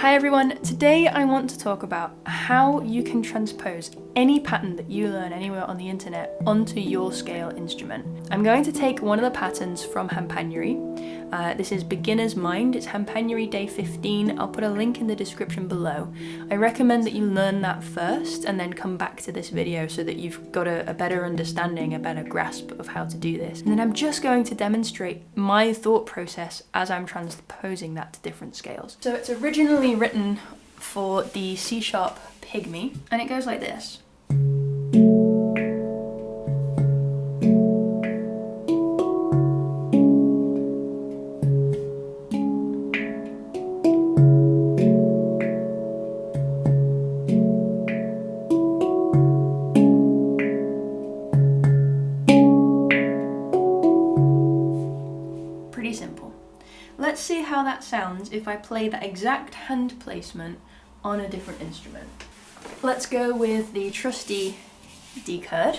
Hi everyone, today I want to talk about how you can transpose any pattern that you learn anywhere on the internet onto your scale instrument. I'm going to take one of the patterns from Handpan I. This is Beginner's Mind, it's Handpan I day 15, I'll put a link in the description below. I recommend that you learn that first and then come back to this video so that you've got a better understanding, a better grasp of how to do this. And then I'm just going to demonstrate my thought process as I'm transposing that to different scales. So it's originally written for the C# Pygmy, and it goes like this. Pretty simple. Let's see how that sounds if I play that exact hand placement on a different instrument. Let's go with the trusty D Kurd,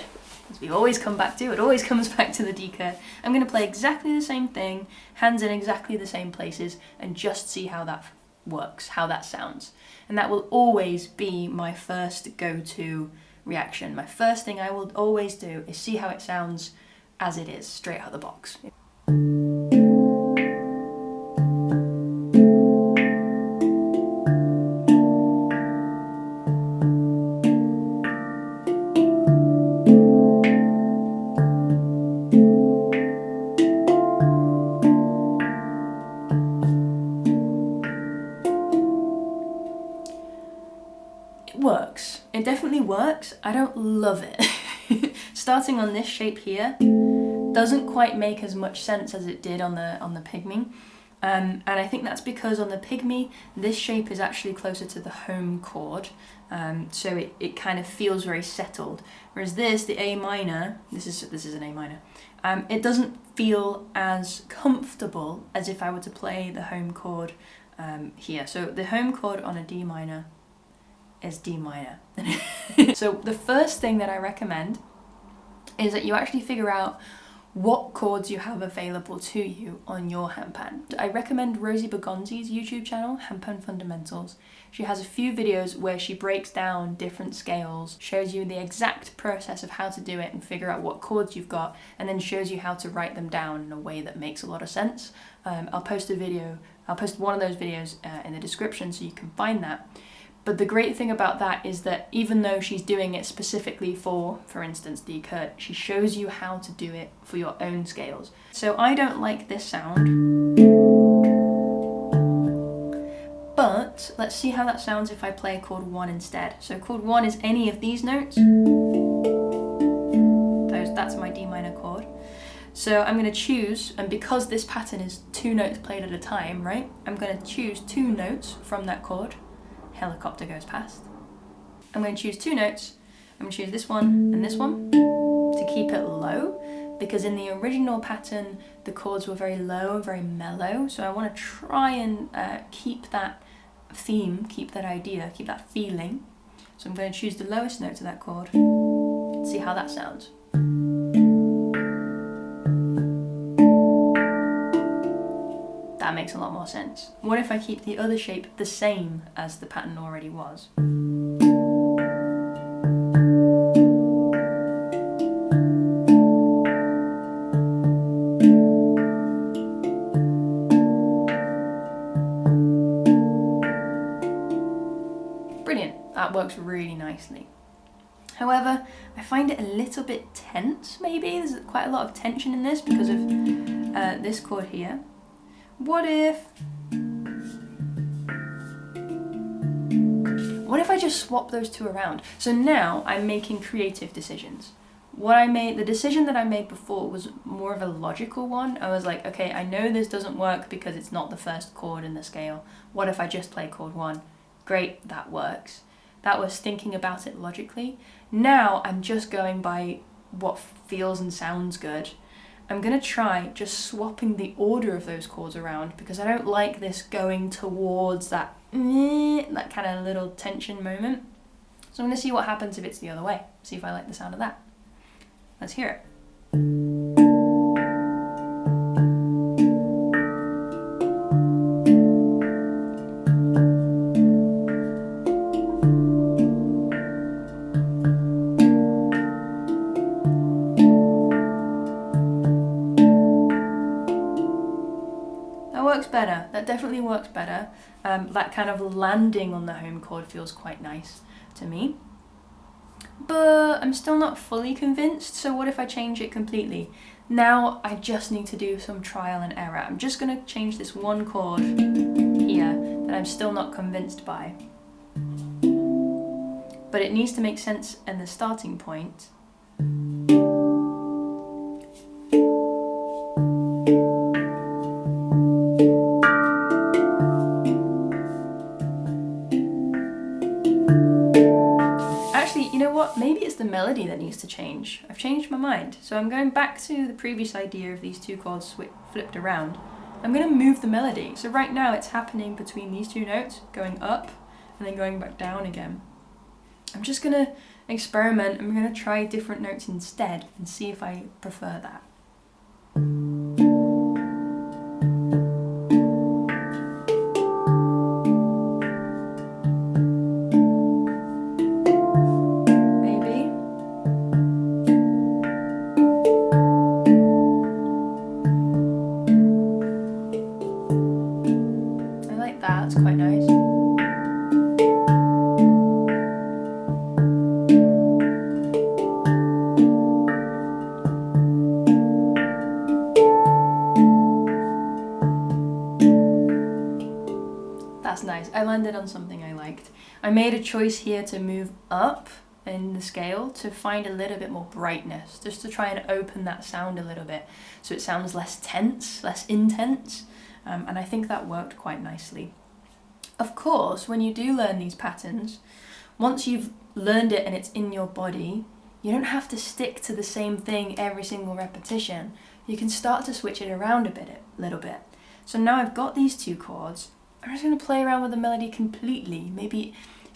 as we always come back to. It always comes back to the D Kurd. I'm going to play exactly the same thing, hands in exactly the same places, and just see how that works, how that sounds. And that will always be my first go-to reaction. My first thing I will always do is see how it sounds as it is, straight out of the box. Works. It definitely works. I don't love it. Starting on this shape here doesn't quite make as much sense as it did on the Pygmy. And I think that's because on the Pygmy, this shape is actually closer to the home chord. So it kind of feels very settled. Whereas this, the A minor, this is an A minor, it doesn't feel as comfortable as if I were to play the home chord here. So the home chord on a D minor is D minor. So the first thing that I recommend is that you actually figure out what chords you have available to you on your handpan. I recommend Rosie Bergonzi's YouTube channel, Handpan Fundamentals. She has a few videos where she breaks down different scales, shows you the exact process of how to do it and figure out what chords you've got, and then shows you how to write them down in a way that makes a lot of sense. I'll post one of those videos in the description so you can find that. But the great thing about that is that even though she's doing it specifically for instance, D Kurd, she shows you how to do it for your own scales. So I don't like this sound, but let's see how that sounds if I play chord 1 instead. So chord 1 is any of these notes. That's my D minor chord. So I'm going to choose, and because this pattern is 2 notes played at a time, right? I'm going to choose 2 notes from that chord. Helicopter goes past. I'm going to choose 2 notes. I'm going to choose this one and this one to keep it low, because in the original pattern the chords were very low, very mellow, so I want to try and keep that theme, keep that idea, keep that feeling. So I'm going to choose the lowest note to that chord and see how that sounds. That makes a lot more sense. What if I keep the other shape the same as the pattern already was? Brilliant, that works really nicely. However, I find it a little bit tense, maybe. There's quite a lot of tension in this because of this chord here. What if I just swap those 2 around? So now I'm making creative decisions. The decision that I made before was more of a logical one. I was like, okay, I know this doesn't work because it's not the first chord in the scale. What if I just play chord 1? Great, that works. That was thinking about it logically. Now I'm just going by what feels and sounds good. I'm going to try just swapping the order of those chords around because I don't like this going towards that kind of little tension moment. So I'm going to see what happens if it's the other way. See if I like the sound of that. Let's hear it. That definitely works better. That kind of landing on the home chord feels quite nice to me. But I'm still not fully convinced, so what if I change it completely? Now I just need to do some trial and error. I'm just going to change this one chord here that I'm still not convinced by. But it needs to make sense in the starting point. Actually, you know what? Maybe it's the melody that needs to change. I've changed my mind. So I'm going back to the previous idea of these two chords flipped around. I'm going to move the melody. So right now it's happening between these two notes, going up and then going back down again. I'm just going to experiment. I'm going to try different notes instead and see if I prefer that. Nice. I landed on something I liked. I made a choice here to move up in the scale to find a little bit more brightness, just to try and open that sound a little bit so it sounds less tense, less intense, and I think that worked quite nicely. Of course, when you do learn these patterns, once you've learned it and it's in your body, you don't have to stick to the same thing every single repetition. You can start to switch it around a little bit. So now I've got these two chords. I'm just going to play around with the melody completely, maybe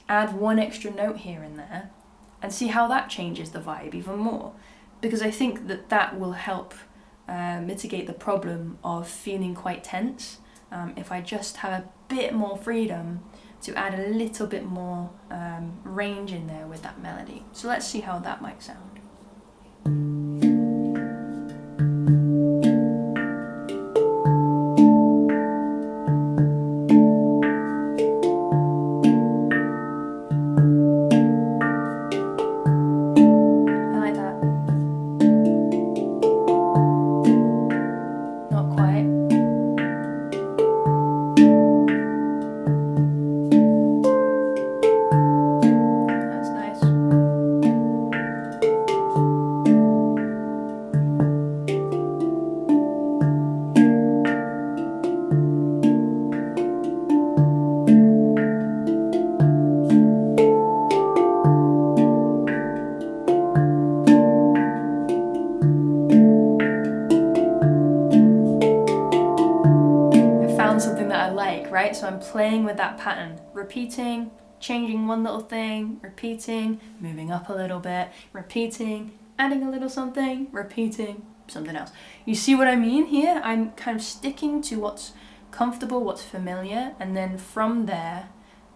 add one extra note here and there, and see how that changes the vibe even more. Because I think that that will help mitigate the problem of feeling quite tense if I just have a bit more freedom to add a little bit more range in there with that melody. So let's see how that might sound. Right? So I'm playing with that pattern, repeating, changing one little thing, repeating, moving up a little bit, repeating, adding a little something, repeating, something else. You see what I mean here? I'm kind of sticking to what's comfortable, what's familiar, and then from there,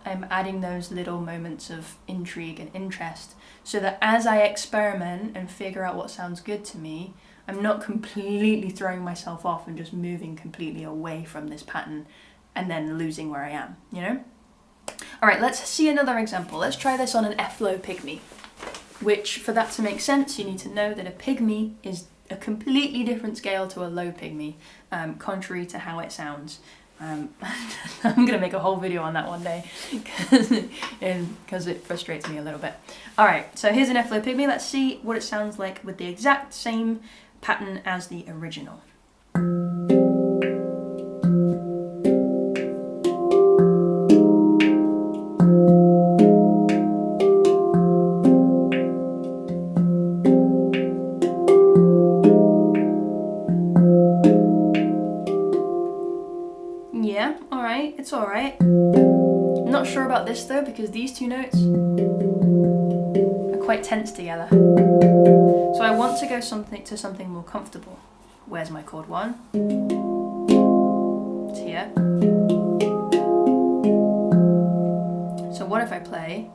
I'm adding those little moments of intrigue and interest so that as I experiment and figure out what sounds good to me, I'm not completely throwing myself off and just moving completely away from this pattern and then losing where I am, you know? All right, let's see another example. Let's try this on an F-low Pygmy, which for that to make sense, you need to know that a Pygmy is a completely different scale to a low Pygmy, contrary to how it sounds. I'm gonna make a whole video on that one day because it frustrates me a little bit. All right, so here's an F-low Pygmy. Let's see what it sounds like with the exact same pattern as the original. Yeah, alright, it's alright. I'm not sure about this though because these two notes are quite tense together. So I want to go to something more comfortable. Where's my chord 1? It's here. So what if I play?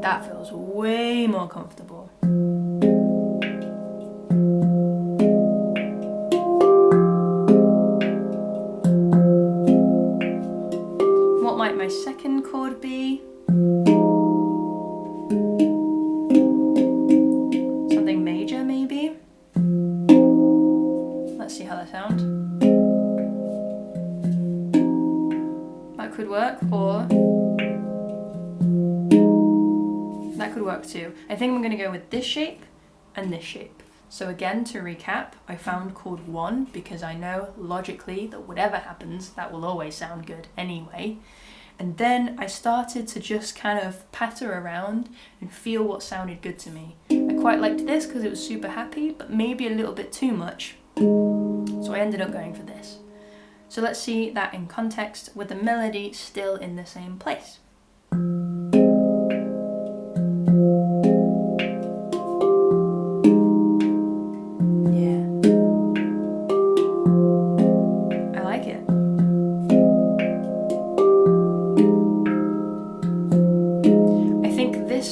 That feels way more comfortable. what might my second chord be? Something major, maybe? Let's see how that sounds. That could work, or that could work too. I think I'm going to go with this shape and this shape. So again, to recap, I found chord 1 because I know logically that whatever happens, that will always sound good anyway. And then I started to just kind of patter around and feel what sounded good to me. I quite liked this because it was super happy, but maybe a little bit too much. So I ended up going for this. So let's see that in context with the melody still in the same place.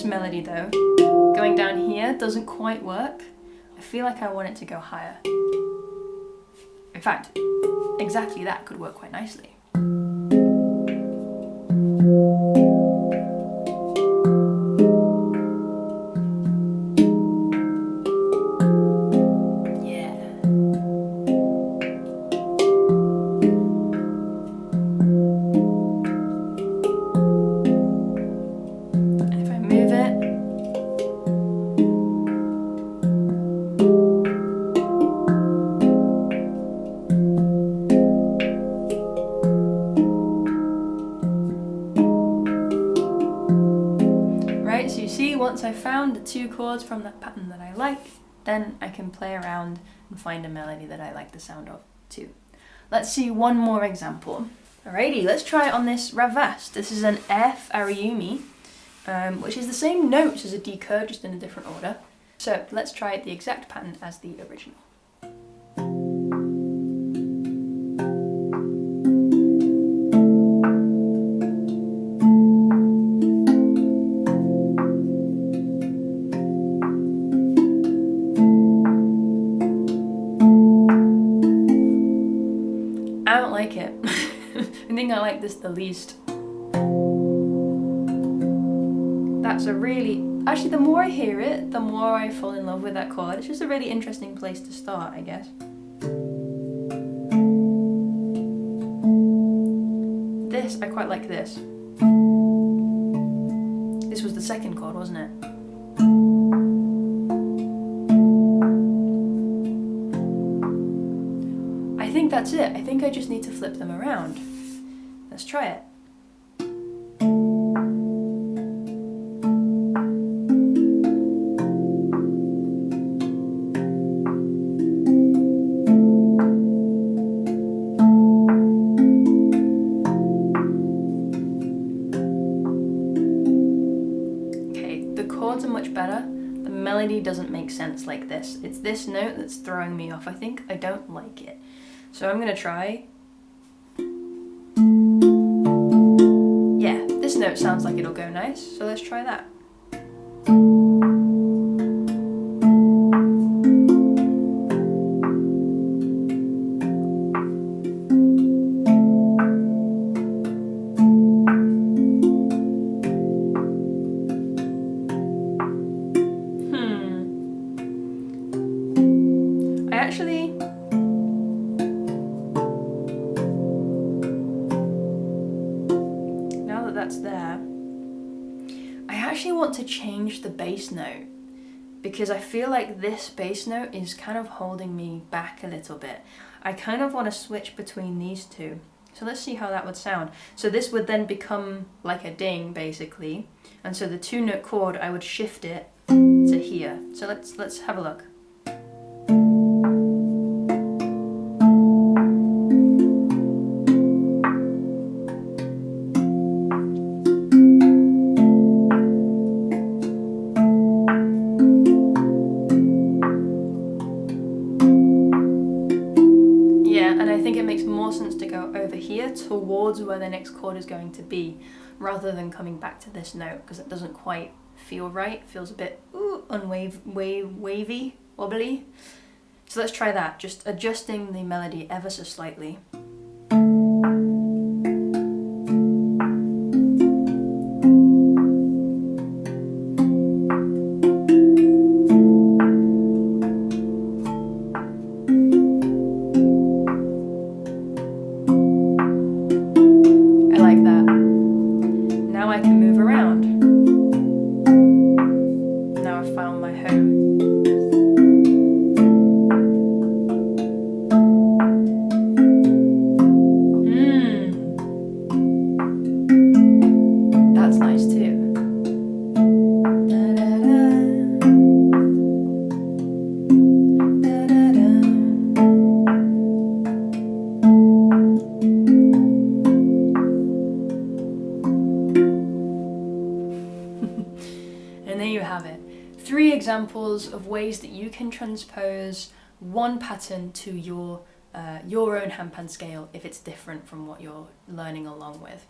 Melody though, going down here doesn't quite work. I feel like I want it to go higher. In fact, exactly that could work quite nicely. Once I found the 2 chords from that pattern that I like, then I can play around and find a melody that I like the sound of too. Let's see one more example. Alrighty, let's try it on this RAV Vast. This is an F Ariumi, which is the same notes as a D Kurd, just in a different order. So let's try it the exact pattern as the original. I don't like it. I think I like this the least. That's a really... Actually, the more I hear it, the more I fall in love with that chord. It's just a really interesting place to start, I guess. This, I quite like this. This was the second chord, wasn't it? I think that's it. I think I just need to flip them around. Let's try it. Okay, the chords are much better. The melody doesn't make sense like this. It's this note that's throwing me off. I think I don't like it. So I'm gonna try. Yeah, this note sounds like it'll go nice, so let's try that. I actually... that's there. I actually want to change the bass note because I feel like this bass note is kind of holding me back a little bit. I kind of want to switch between these two. So let's see how that would sound. So this would then become like a ding basically. And so the 2-note chord, I would shift it to here. So let's have a look. Towards where the next chord is going to be, rather than coming back to this note, because it doesn't quite feel right. It feels a bit wavy, wobbly. So let's try that, just adjusting the melody ever so slightly. nice too. And there you have it. 3 examples of ways that you can transpose one pattern to your own handpan scale if it's different from what you're learning along with.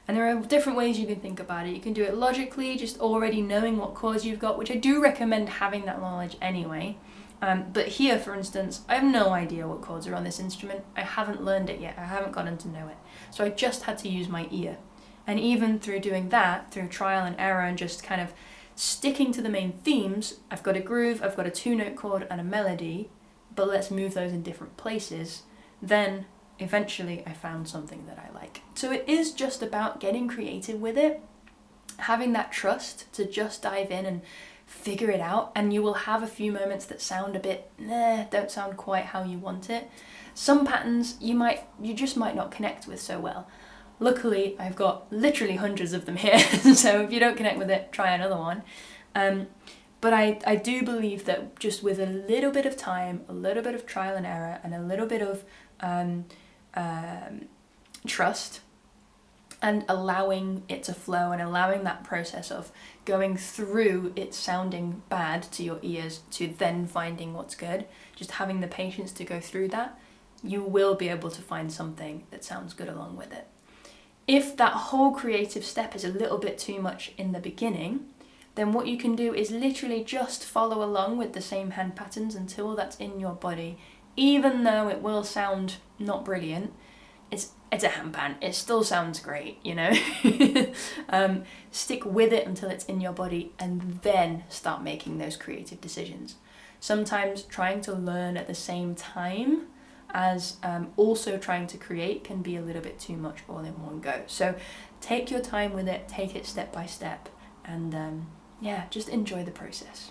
And there are different ways you can think about it. You can do it logically, just already knowing what chords you've got, which I do recommend having that knowledge anyway. But here, for instance, I have no idea what chords are on this instrument. I haven't learned it yet. I haven't gotten to know it. So I just had to use my ear. And even through doing that, through trial and error and just kind of sticking to the main themes, I've got a groove, I've got a 2-note chord and a melody, but let's move those in different places. Then eventually I found something that I like. So it is just about getting creative with it, having that trust to just dive in and figure it out, and you will have a few moments that sound a bit, don't sound quite how you want it. Some patterns you just might not connect with so well. Luckily, I've got literally hundreds of them here, so if you don't connect with it, try another one. But I do believe that just with a little bit of time, a little bit of trial and error, and a little bit of trust, and allowing it to flow and allowing that process of going through it sounding bad to your ears to then finding what's good, just having the patience to go through that, you will be able to find something that sounds good along with it. If that whole creative step is a little bit too much in the beginning, then what you can do is literally just follow along with the same hand patterns until that's in your body. Even though it will sound not brilliant, it's a handpan. It still sounds great, you know? Stick with it until it's in your body and then start making those creative decisions. Sometimes trying to learn at the same time as also trying to create can be a little bit too much all in one go. So take your time with it, take it step by step, and yeah, just enjoy the process.